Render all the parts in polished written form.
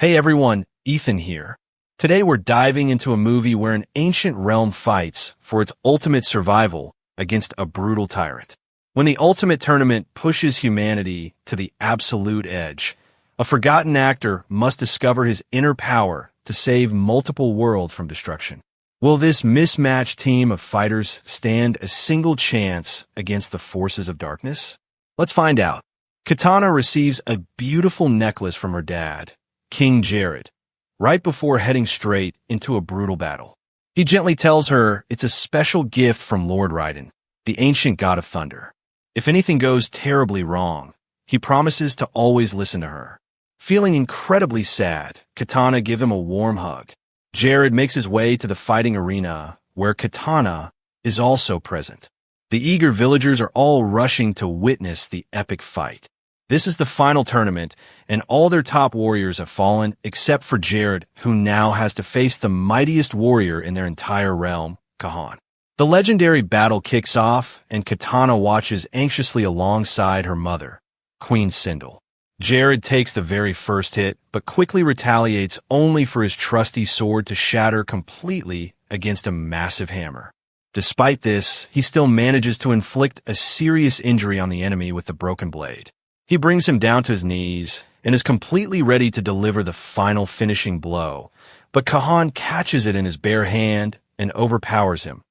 Hey everyone, Ethan here. Today we're diving into a movie where an ancient realm fights for its ultimate survival against a brutal tyrant. When the ultimate tournament pushes humanity to the absolute edge, a forgotten actor must discover his inner power to save multiple worlds from destruction. Will this mismatched team of fighters stand a single chance against the forces of darkness? Let's find out. Kitana receives a beautiful necklace from her dad, King Jared, right before heading straight into a brutal battle. He gently tells her it's a special gift from Lord Raiden, the ancient god of thunder. If anything goes terribly wrong, he promises to always listen to her. Feeling incredibly sad, Kitana gives him a warm hug. Jared makes his way to the fighting arena, where Kitana is also present. The eager villagers are all rushing to witness the epic fight. This is the final tournament, and all their top warriors have fallen except for Jared, who now has to face the mightiest warrior in their entire realm, Kahn. The legendary battle kicks off, and Kitana watches anxiously alongside her mother, Queen Sindel. Jared takes the very first hit, but quickly retaliates only for his trusty sword to shatter completely against a massive hammer. Despite this, he still manages to inflict a serious injury on the enemy with the broken blade. He brings him down to his knees and is completely ready to deliver the final finishing blow, but Kahn catches it in his bare hand and overpowers him,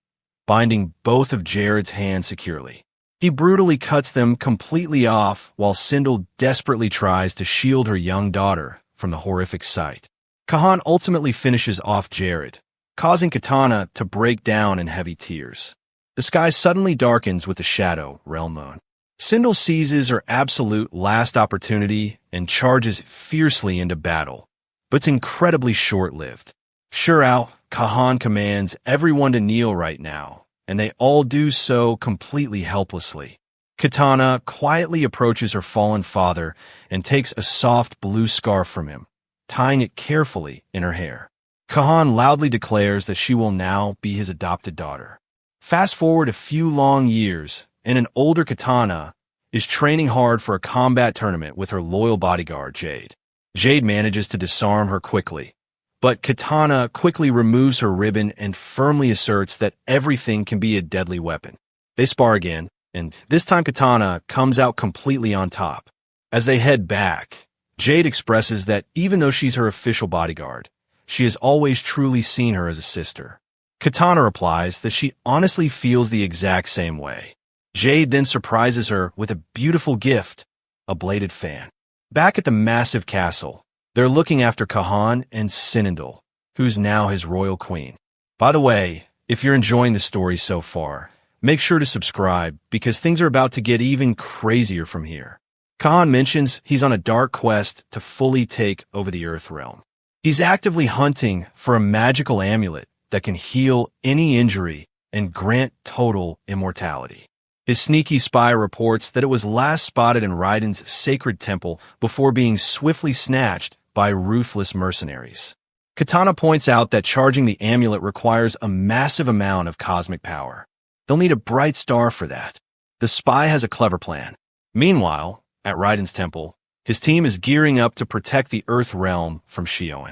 binding both of Jared's hands securely. He brutally cuts them completely off while Sindel desperately tries to shield her young daughter from the horrific sight. Kahn ultimately finishes off Jared, causing Kitana to break down in heavy tears. The sky suddenly darkens with the shadow, realm moon. Sindel seizes her absolute last opportunity and charges fiercely into battle, but it's incredibly short-lived. Sure out, Kahn commands everyone to kneel right now, and they all do so completely helplessly. Kitana quietly approaches her fallen father and takes a soft blue scarf from him, tying it carefully in her hair. Kahn loudly declares that she will now be his adopted daughter. Fast forward a few long years, and an older Kitana is training hard for a combat tournament with her loyal bodyguard, Jade. Jade manages to disarm her quickly, but Kitana quickly removes her ribbon and firmly asserts that everything can be a deadly weapon. They spar again, and this time Kitana comes out completely on top. As they head back, Jade expresses that even though she's her official bodyguard, she has always truly seen her as a sister. Kitana replies that she honestly feels the exact same way. Jade then surprises her with a beautiful gift, a bladed fan. Back at the massive castle, they're looking after Kahn and Sindel, who's now his royal queen. By the way, if you're enjoying the story so far, make sure to subscribe because things are about to get even crazier from here. Kahn mentions he's on a dark quest to fully take over the Earth realm. He's actively hunting for a magical amulet that can heal any injury and grant total immortality. His sneaky spy reports that it was last spotted in Raiden's sacred temple before being swiftly snatched by ruthless mercenaries. Kitana points out that charging the amulet requires a massive amount of cosmic power. They'll need a bright star for that. The spy has a clever plan. Meanwhile, at Raiden's temple, his team is gearing up to protect the Earth realm from Shao.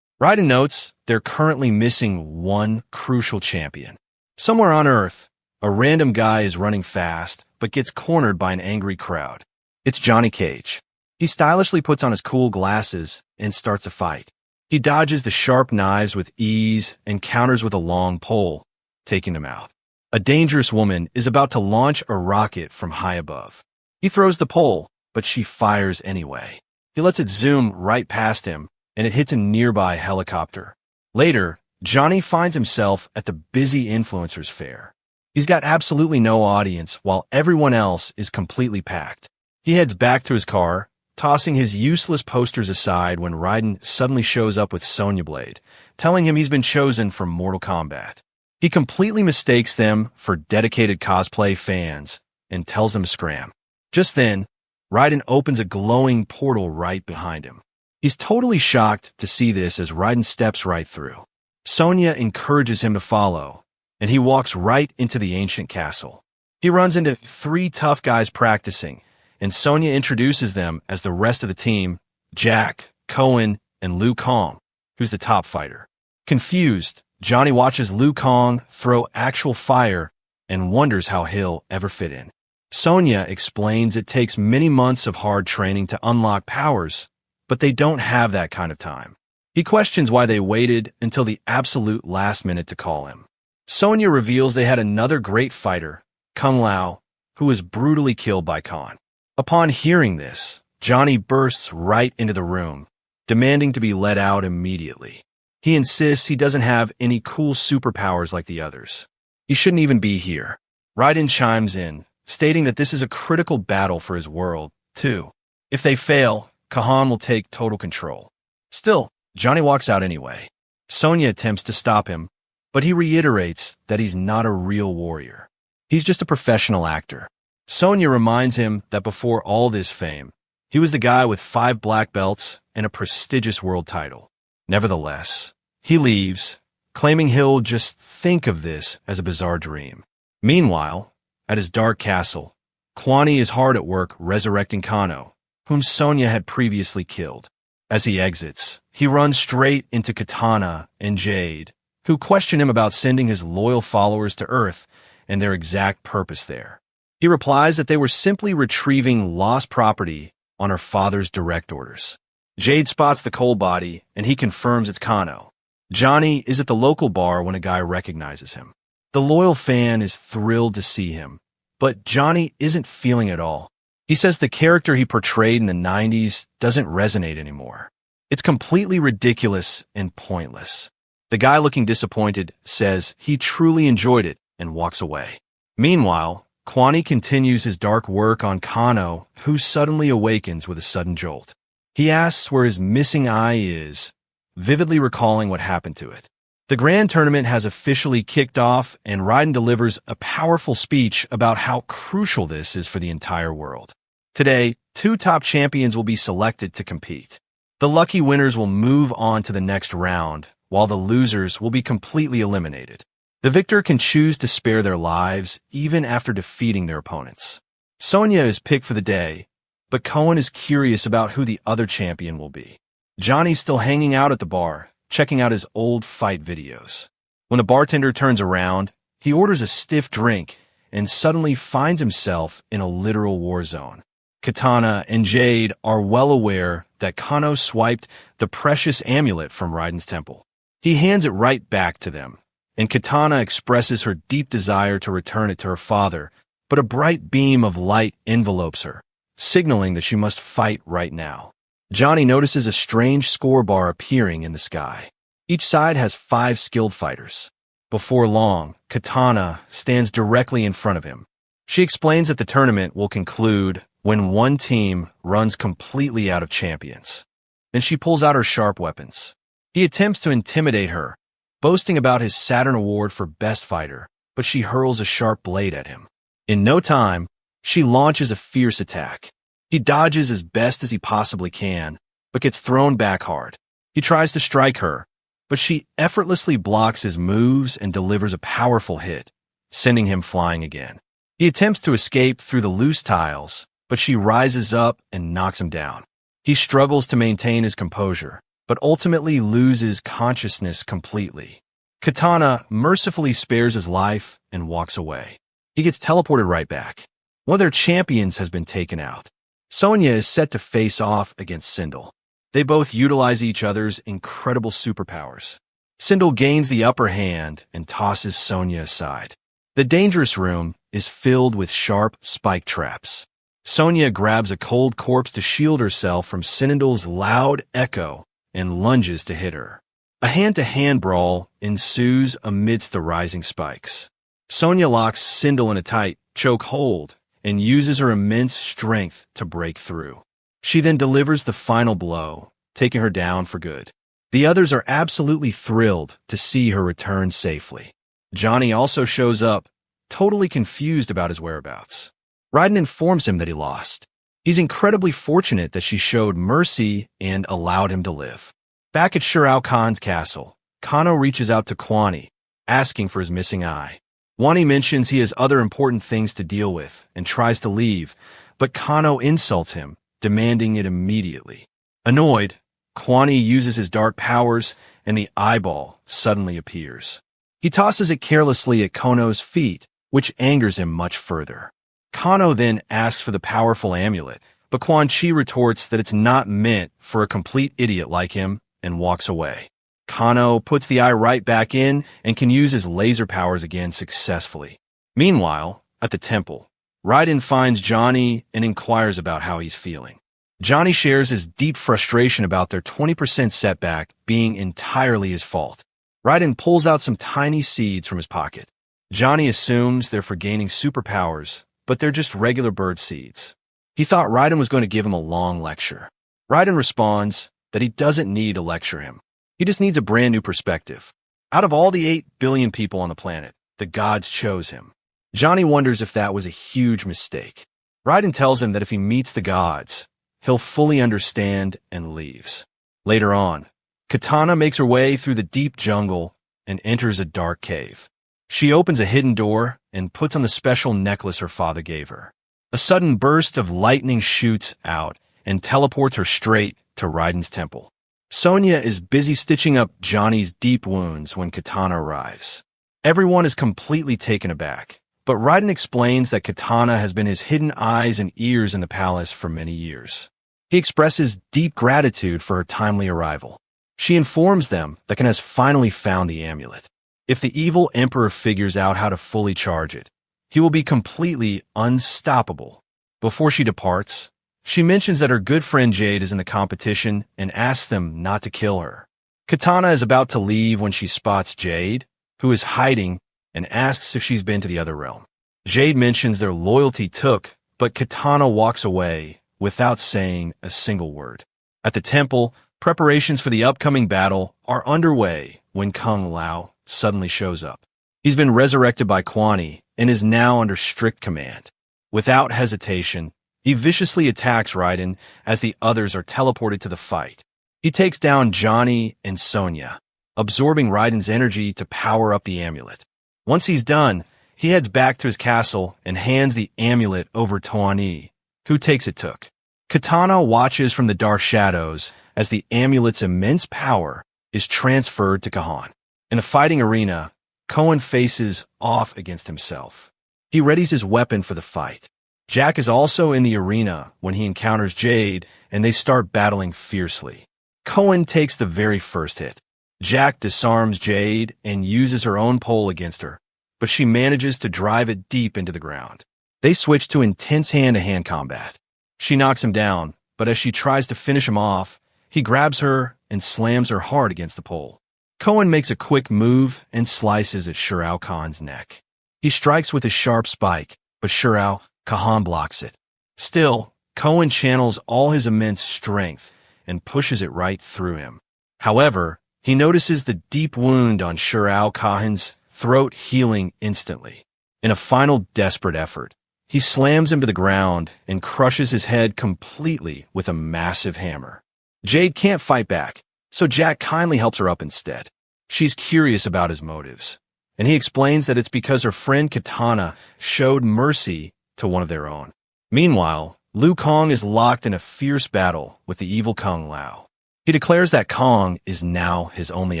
Raiden notes they're currently missing one crucial champion. Somewhere on Earth, a random guy is running fast, but gets cornered by an angry crowd. It's Johnny Cage. He stylishly puts on his cool glasses and starts a fight. He dodges the sharp knives with ease and counters with a long pole, taking them out. A dangerous woman is about to launch a rocket from high above. He throws the pole, but she fires anyway. He lets it zoom right past him, and it hits a nearby helicopter. Later, Johnny finds himself at the busy influencers fair. He's got absolutely no audience while everyone else is completely packed. He heads back to his car, tossing his useless posters aside when Raiden suddenly shows up with Sonya Blade, telling him he's been chosen for Mortal Kombat. He completely mistakes them for dedicated cosplay fans and tells them to scram. Just then, Raiden opens a glowing portal right behind him. He's totally shocked to see this as Raiden steps right through. Sonya encourages him to follow, and he walks right into the ancient castle. He runs into three tough guys practicing, and Sonya introduces them as the rest of the team, Jack, Cohen, and Liu Kang, who's the top fighter. Confused, Johnny watches Liu Kang throw actual fire and wonders how he'll ever fit in. Sonya explains it takes many months of hard training to unlock powers, but they don't have that kind of time. He questions why they waited until the absolute last minute to call him. Sonya reveals they had another great fighter, Kung Lao, who was brutally killed by Kahn. Upon hearing this, Johnny bursts right into the room, demanding to be let out immediately. He insists he doesn't have any cool superpowers like the others. He shouldn't even be here. Raiden chimes in, stating that this is a critical battle for his world, too. If they fail, Kahn will take total control. Still, Johnny walks out anyway. Sonya attempts to stop him, but he reiterates that he's not a real warrior. He's just a professional actor. Sonya reminds him that before all this fame, he was the guy with 5 black belts and a prestigious world title. Nevertheless, he leaves, claiming he'll just think of this as a bizarre dream. Meanwhile, at his dark castle, Quan Yi is hard at work resurrecting Kano, whom Sonya had previously killed. As he exits, he runs straight into Kitana and Jade, who question him about sending his loyal followers to Earth and their exact purpose there. He replies that they were simply retrieving lost property on her father's direct orders. Jade spots the cold body, and he confirms it's Kano. Johnny is at the local bar when a guy recognizes him. The loyal fan is thrilled to see him, but Johnny isn't feeling it all. He says the character he portrayed in the 90s doesn't resonate anymore. It's completely ridiculous and pointless. The guy looking disappointed says he truly enjoyed it and walks away. Meanwhile, Quan Yi continues his dark work on Kano, who suddenly awakens with a sudden jolt. He asks where his missing eye is, vividly recalling what happened to it. The Grand Tournament has officially kicked off, and Raiden delivers a powerful speech about how crucial this is for the entire world. Today, 2 top champions will be selected to compete. The lucky winners will move on to the next round, while the losers will be completely eliminated. The victor can choose to spare their lives even after defeating their opponents. Sonya is picked for the day, but Cohen is curious about who the other champion will be. Johnny's still hanging out at the bar, checking out his old fight videos. When the bartender turns around, he orders a stiff drink and suddenly finds himself in a literal war zone. Kitana and Jade are well aware that Kano swiped the precious amulet from Raiden's temple. He hands it right back to them, and Kitana expresses her deep desire to return it to her father, but a bright beam of light envelopes her, signaling that she must fight right now. Johnny notices a strange score bar appearing in the sky. Each side has 5 skilled fighters. Before long, Kitana stands directly in front of him. She explains that the tournament will conclude when one team runs completely out of champions. Then she pulls out her sharp weapons. He attempts to intimidate her, boasting about his Saturn Award for Best Fighter, but she hurls a sharp blade at him. In no time, she launches a fierce attack. He dodges as best as he possibly can, but gets thrown back hard. He tries to strike her, but she effortlessly blocks his moves and delivers a powerful hit, sending him flying again. He attempts to escape through the loose tiles, but she rises up and knocks him down. He struggles to maintain his composure, but ultimately loses consciousness completely. Kitana mercifully spares his life and walks away. He gets teleported right back. One of their champions has been taken out. Sonya is set to face off against Sindel. They both utilize each other's incredible superpowers. Sindel gains the upper hand and tosses Sonya aside. The dangerous room is filled with sharp spike traps. Sonya grabs a cold corpse to shield herself from Sindel's loud echo and lunges to hit her. A hand-to-hand brawl ensues amidst the rising spikes. Sonya locks Sindel in a tight choke hold and uses her immense strength to break through. She then delivers the final blow, taking her down for good. The others are absolutely thrilled to see her return safely. Johnny also shows up, totally confused about his whereabouts. Raiden informs him that he lost. He's incredibly fortunate that she showed mercy and allowed him to live. Back at Shao Kahn's castle, Kano reaches out to Quan Yi, asking for his missing eye. Quan Yi mentions he has other important things to deal with and tries to leave, but Kano insults him, demanding it immediately. Annoyed, Kwani uses his dark powers, and the eyeball suddenly appears. He tosses it carelessly at Kono's feet, which angers him much further. Kono then asks for the powerful amulet, but Quan Chi retorts that it's not meant for a complete idiot like him and walks away. Kono puts the eye right back in and can use his laser powers again successfully. Meanwhile, at the temple, Raiden finds Johnny and inquires about how he's feeling. Johnny shares his deep frustration about their 20% setback being entirely his fault. Raiden pulls out some tiny seeds from his pocket. Johnny assumes they're for gaining superpowers, but they're just regular bird seeds. He thought Raiden was going to give him a long lecture. Raiden responds that he doesn't need to lecture him. He just needs a brand new perspective. Out of all the 8 billion people on the planet, the gods chose him. Johnny wonders if that was a huge mistake. Raiden tells him that if he meets the gods, he'll fully understand and leaves. Later on, Kitana makes her way through the deep jungle and enters a dark cave. She opens a hidden door and puts on the special necklace her father gave her. A sudden burst of lightning shoots out and teleports her straight to Raiden's temple. Sonya is busy stitching up Johnny's deep wounds when Kitana arrives. Everyone is completely taken aback, but Raiden explains that Kitana has been his hidden eyes and ears in the palace for many years. He expresses deep gratitude for her timely arrival. She informs them that Ken has finally found the amulet. If the evil emperor figures out how to fully charge it, he will be completely unstoppable. Before she departs, she mentions that her good friend Jade is in the competition and asks them not to kill her. Kitana is about to leave when she spots Jade, who is hiding, and asks if she's been to the other realm. Jade mentions their loyalty took, but Kitana walks away without saying a single word. At the temple, preparations for the upcoming battle are underway when Kung Lao suddenly shows up. He's been resurrected by Kwani and is now under strict command. Without hesitation, he viciously attacks Raiden as the others are teleported to the fight. He takes down Johnny and Sonya, absorbing Raiden's energy to power up the amulet. Once he's done, he heads back to his castle and hands the amulet over to Tuani, who takes it took. Kitana watches from the dark shadows as the amulet's immense power is transferred to Kahan. In a fighting arena, Koen faces off against himself. He readies his weapon for the fight. Jack is also in the arena when he encounters Jade, and they start battling fiercely. Koen takes the very first hit. Jack disarms Jade and uses her own pole against her, but she manages to drive it deep into the ground. They switch to intense hand-to-hand combat. She knocks him down, but as she tries to finish him off, he grabs her and slams her hard against the pole. Koen makes a quick move and slices at Shao Kahn's neck. He strikes with his sharp spike, but Shao Kahn blocks it. Still, Koen channels all his immense strength and pushes it right through him. However, he notices the deep wound on Shao Kahn's throat healing instantly. In a final desperate effort, he slams him to the ground and crushes his head completely with a massive hammer. Jade can't fight back, so Jack kindly helps her up instead. She's curious about his motives, and he explains that it's because her friend Kitana showed mercy to one of their own. Meanwhile, Liu Kang is locked in a fierce battle with the evil Kung Lao. He declares that Kong is now his only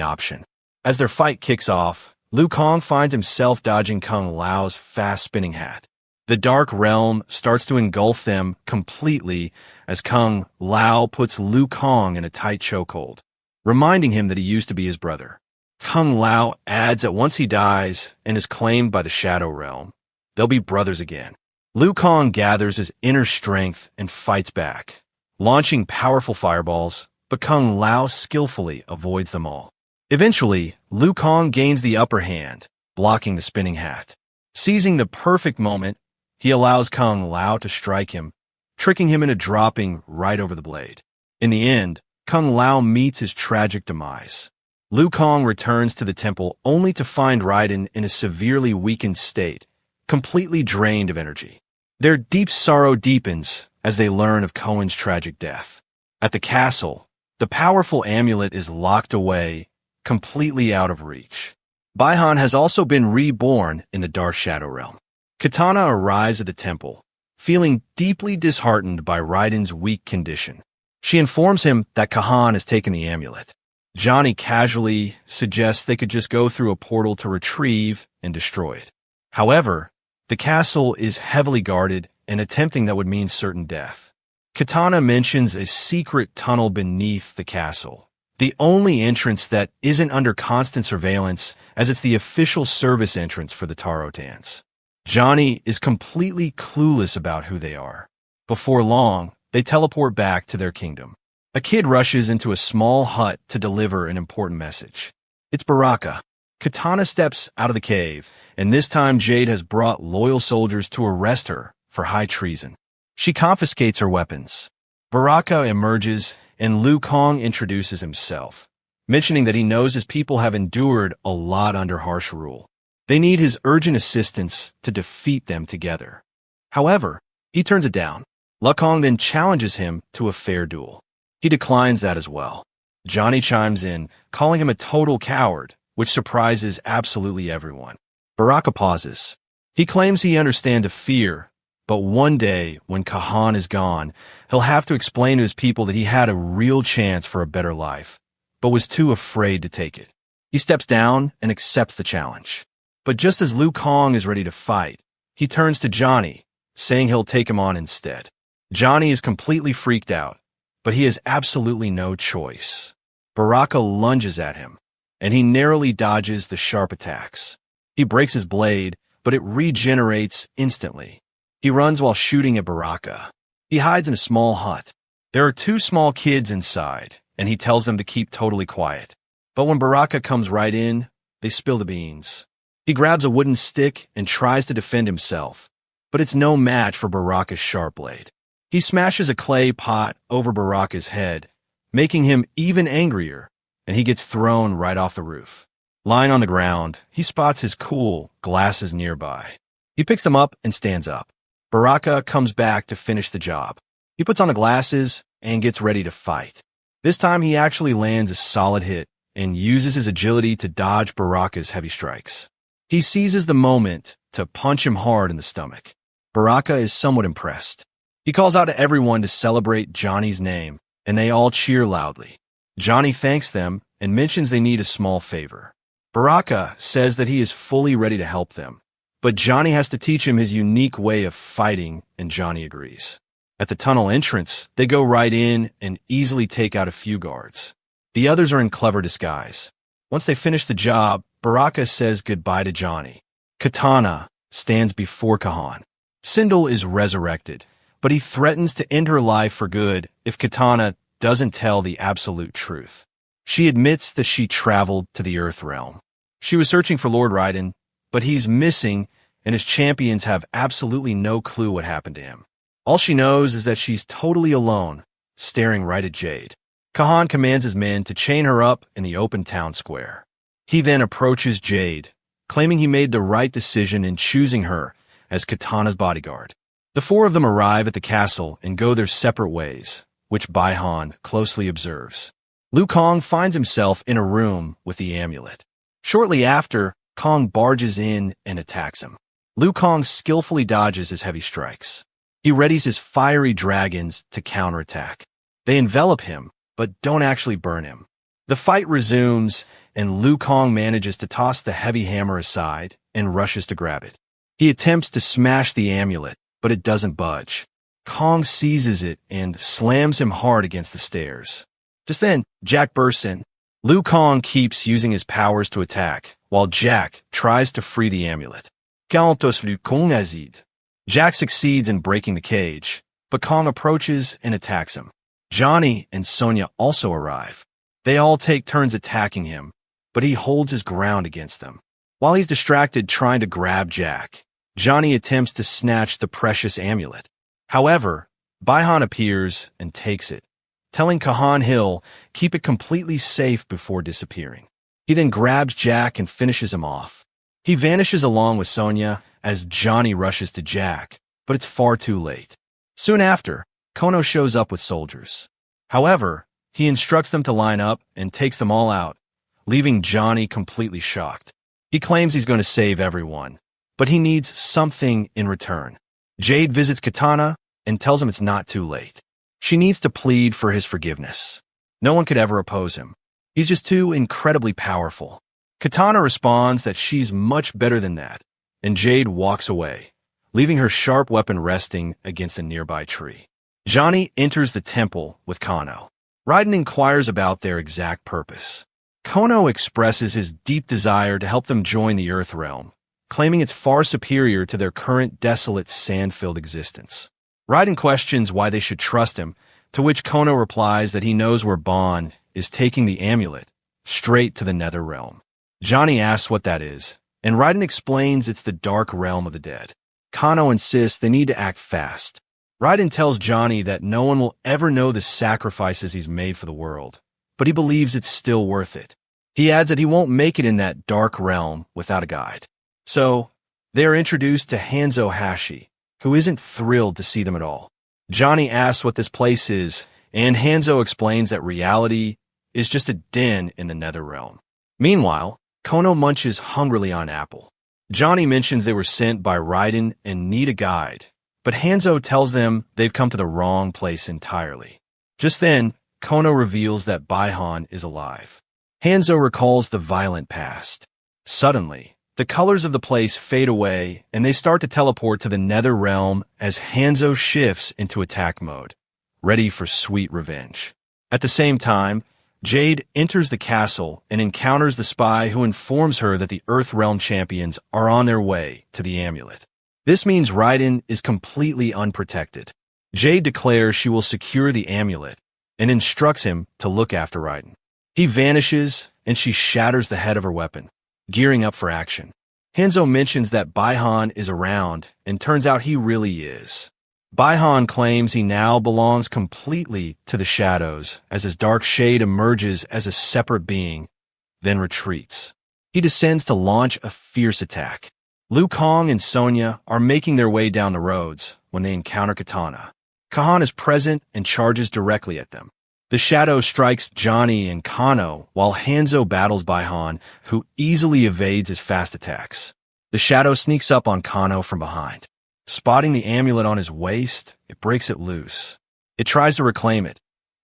option. As their fight kicks off, Liu Kang finds himself dodging Kung Lao's fast-spinning hat. The Dark Realm starts to engulf them completely as Kung Lao puts Liu Kang in a tight chokehold, reminding him that he used to be his brother. Kung Lao adds that once he dies and is claimed by the Shadow Realm, they'll be brothers again. Liu Kang gathers his inner strength and fights back, launching powerful fireballs, but Kung Lao skillfully avoids them all. Eventually, Liu Kang gains the upper hand, blocking the spinning hat. Seizing the perfect moment, he allows Kung Lao to strike him, tricking him into dropping right over the blade. In the end, Kung Lao meets his tragic demise. Liu Kang returns to the temple only to find Raiden in a severely weakened state, completely drained of energy. Their deep sorrow deepens as they learn of Koen's tragic death. At the castle, the powerful amulet is locked away, completely out of reach. Baihan has also been reborn in the Dark Shadow Realm. Kitana arrives at the temple, feeling deeply disheartened by Raiden's weak condition. She informs him that Kahn has taken the amulet. Johnny casually suggests they could just go through a portal to retrieve and destroy it. However, the castle is heavily guarded, and attempting that would mean certain death. Kitana mentions a secret tunnel beneath the castle, the only entrance that isn't under constant surveillance, as it's the official service entrance for the Tarotans. Johnny is completely clueless about who they are. Before long, they teleport back to their kingdom. A kid rushes into a small hut to deliver an important message. It's Baraka. Kitana steps out of the cave, and this time Jade has brought loyal soldiers to arrest her for high treason. She confiscates her weapons. Baraka emerges, and Liu Kang introduces himself, mentioning that he knows his people have endured a lot under harsh rule. They need his urgent assistance to defeat them together. However, he turns it down. Liu Kang then challenges him to a fair duel. He declines that as well. Johnny chimes in, calling him a total coward, which surprises absolutely everyone. Baraka pauses. He claims he understands the fear, but one day, when Kahn is gone, he'll have to explain to his people that he had a real chance for a better life, but was too afraid to take it. He steps down and accepts the challenge. But just as Liu Kang is ready to fight, he turns to Johnny, saying he'll take him on instead. Johnny is completely freaked out, but he has absolutely no choice. Baraka lunges at him, and he narrowly dodges the sharp attacks. He breaks his blade, but it regenerates instantly. He runs while shooting at Baraka. He hides in a small hut. There are two small kids inside, and he tells them to keep totally quiet. But when Baraka comes right in, they spill the beans. He grabs a wooden stick and tries to defend himself, but it's no match for Baraka's sharp blade. He smashes a clay pot over Baraka's head, making him even angrier, and he gets thrown right off the roof. Lying on the ground, he spots his cool glasses nearby. He picks them up and stands up. Baraka comes back to finish the job. He puts on the glasses and gets ready to fight. This time he actually lands a solid hit and uses his agility to dodge Baraka's heavy strikes. He seizes the moment to punch him hard in the stomach. Baraka is somewhat impressed. He calls out to everyone to celebrate Johnny's name, and they all cheer loudly. Johnny thanks them and mentions they need a small favor. Baraka says that he is fully ready to help them, but Johnny has to teach him his unique way of fighting, and Johnny agrees. At the tunnel entrance, they go right in and easily take out a few guards. The others are in clever disguise. Once they finish the job, Baraka says goodbye to Johnny. Kitana stands before Kahn. Sindel is resurrected, but he threatens to end her life for good if Kitana doesn't tell the absolute truth. She admits that she traveled to the Earth Realm. She was searching for Lord Raiden, but he's missing, and his champions have absolutely no clue what happened to him. All she knows is that she's totally alone, staring right at Jade. Kahn commands his men to chain her up in the open town square. He then approaches Jade, claiming he made the right decision in choosing her as Kitana's bodyguard. The four of them arrive at the castle and go their separate ways, which Baihan closely observes. Liu Kang finds himself in a room with the amulet. Shortly after, Kang barges in and attacks him. Liu Kang skillfully dodges his heavy strikes. He readies his fiery dragons to counterattack. They envelop him, but don't actually burn him. The fight resumes, and Liu Kang manages to toss the heavy hammer aside and rushes to grab it. He attempts to smash the amulet, but it doesn't budge. Kang seizes it and slams him hard against the stairs. Just then, Jack bursts in. Liu Kang keeps using his powers to attack, while Jack tries to free the amulet. Jack succeeds in breaking the cage, but Kang approaches and attacks him. Johnny and Sonya also arrive. They all take turns attacking him, but he holds his ground against them. While he's distracted trying to grab Jack, Johnny attempts to snatch the precious amulet. However, Baihan appears and takes it, telling Kahn he'll keep it completely safe before disappearing. He then grabs Jack and finishes him off. He vanishes along with Sonya as Johnny rushes to Jack, but it's far too late. Soon after, Kono shows up with soldiers. However, he instructs them to line up and takes them all out, leaving Johnny completely shocked. He claims he's going to save everyone, but he needs something in return. Jade visits Kitana and tells him it's not too late. She needs to plead for his forgiveness. No one could ever oppose him. He's just too incredibly powerful. Kitana responds that she's much better than that, and Jade walks away, leaving her sharp weapon resting against a nearby tree. Johnny enters the temple with Kano. Raiden inquires about their exact purpose. Kano expresses his deep desire to help them join the Earth Realm, claiming it's far superior to their current desolate sand-filled existence. Raiden questions why they should trust him, to which Kano replies that he knows where Bon is taking the amulet, straight to the Nether Realm. Johnny asks what that is, and Raiden explains it's the Dark Realm of the Dead. Kano insists they need to act fast. Raiden tells Johnny that no one will ever know the sacrifices he's made for the world, but he believes it's still worth it. He adds that he won't make it in that dark realm without a guide. So, they are introduced to Hanzo Hashi, who isn't thrilled to see them at all. Johnny asks what this place is, and Hanzo explains that reality is just a den in the Nether Realm. Meanwhile, Kono munches hungrily on apple. Johnny mentions they were sent by Raiden and need a guide, but Hanzo tells them they've come to the wrong place entirely. Just then, Kono reveals that Baihan is alive. Hanzo recalls the violent past. Suddenly, the colors of the place fade away, and they start to teleport to the Nether Realm as Hanzo shifts into attack mode, ready for sweet revenge. At the same time, Jade enters the castle and encounters the spy who informs her that the Earth Realm champions are on their way to the amulet. This means Raiden is completely unprotected. Jade declares she will secure the amulet and instructs him to look after Raiden. He vanishes, and she shatters the head of her weapon, gearing up for action. Hanzo mentions that Baihan is around, and turns out he really is. Baihan claims he now belongs completely to the shadows as his dark shade emerges as a separate being, then retreats. He descends to launch a fierce attack. Liu Kang and Sonya are making their way down the roads when they encounter Kitana. Kahan is present and charges directly at them. The shadow strikes Johnny and Kano while Hanzo battles Baihan, who easily evades his fast attacks. The shadow sneaks up on Kano from behind. Spotting the amulet on his waist, it breaks it loose. It tries to reclaim it,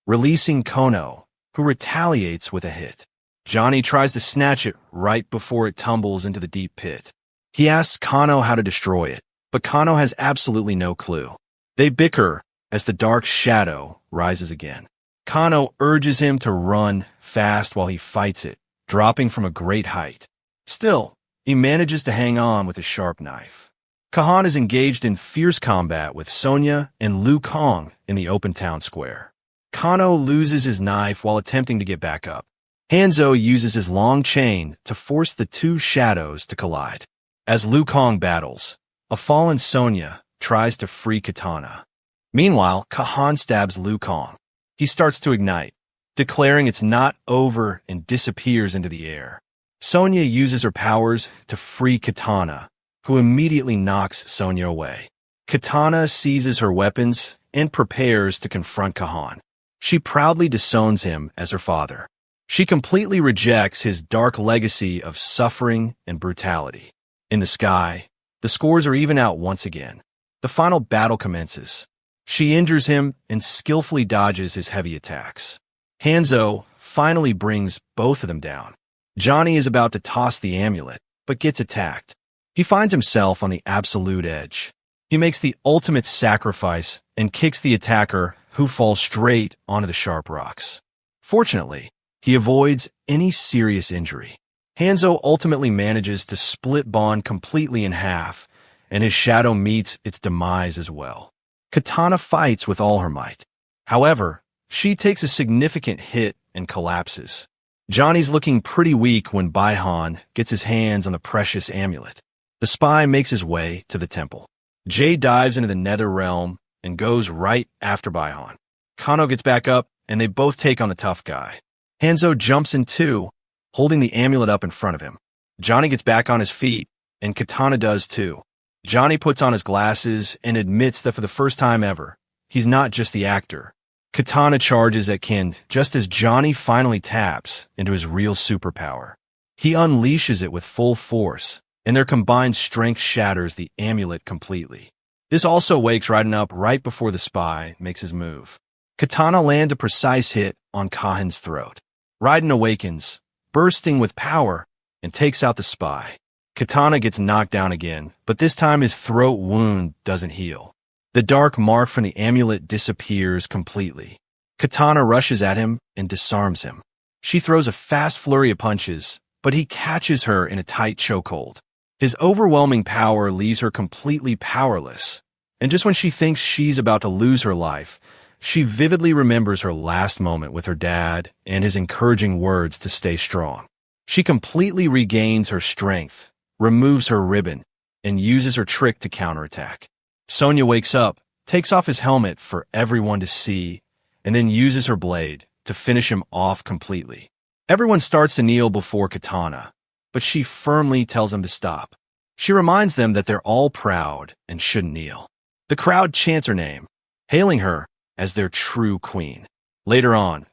releasing Kano, who retaliates with a hit. Johnny tries to snatch it right before it tumbles into the deep pit. He asks Kano how to destroy it, but Kano has absolutely no clue. They bicker as the dark shadow rises again. Kano urges him to run fast while he fights it, dropping from a great height. Still, he manages to hang on with a sharp knife. Kahan is engaged in fierce combat with Sonya and Liu Kang in the open town square. Kano loses his knife while attempting to get back up. Hanzo uses his long chain to force the two shadows to collide. As Liu Kang battles, a fallen Sonya tries to free Kitana. Meanwhile, Kahan stabs Liu Kang. He starts to ignite, declaring it's not over and disappears into the air. Sonya uses her powers to free Kitana, who immediately knocks Sonya away. Kitana seizes her weapons and prepares to confront Kahan. She proudly disowns him as her father. She completely rejects his dark legacy of suffering and brutality. In the sky, the scores are even out once again. The final battle commences. She injures him and skillfully dodges his heavy attacks. Hanzo finally brings both of them down. Johnny is about to toss the amulet, but gets attacked. He finds himself on the absolute edge. He makes the ultimate sacrifice and kicks the attacker, who falls straight onto the sharp rocks. Fortunately, he avoids any serious injury. Hanzo ultimately manages to split Bon completely in half, and his shadow meets its demise as well. Kitana fights with all her might. However, she takes a significant hit and collapses. Johnny's looking pretty weak when Baihan gets his hands on the precious amulet. The spy makes his way to the temple. Jade dives into the Nether Realm and goes right after Baihan. Kano gets back up, and they both take on the tough guy. Hanzo jumps in too, holding the amulet up in front of him. Johnny gets back on his feet, and Kitana does too. Johnny puts on his glasses and admits that for the first time ever, he's not just the actor. Kitana charges at Kin just as Johnny finally taps into his real superpower. He unleashes it with full force, and their combined strength shatters the amulet completely. This also wakes Raiden up right before the spy makes his move. Kitana lands a precise hit on Kahan's throat. Raiden awakens, bursting with power, and takes out the spy. Kitana gets knocked down again, but this time his throat wound doesn't heal. The dark mark from the amulet disappears completely. Kitana rushes at him and disarms him. She throws a fast flurry of punches, but he catches her in a tight chokehold. His overwhelming power leaves her completely powerless, and just when she thinks she's about to lose her life, she vividly remembers her last moment with her dad and his encouraging words to stay strong. She completely regains her strength, removes her ribbon, and uses her trick to counterattack. Sonya wakes up, takes off his helmet for everyone to see, and then uses her blade to finish him off completely. Everyone starts to kneel before Kitana, but she firmly tells them to stop. She reminds them that they're all proud and shouldn't kneel. The crowd chants her name, hailing her as their true queen. Later on,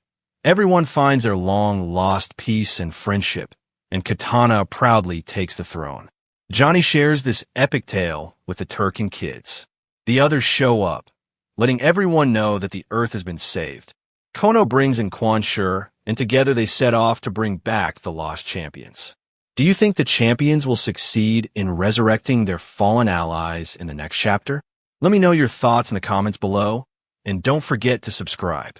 everyone finds their long-lost peace and friendship, and Kitana proudly takes the throne. Johnny shares this epic tale with the Turkin kids. The others show up, letting everyone know that the Earth has been saved. Kono brings in Quan Shi, and together they set off to bring back the lost champions. Do you think the champions will succeed in resurrecting their fallen allies in the next chapter? Let me know your thoughts in the comments below, and don't forget to subscribe.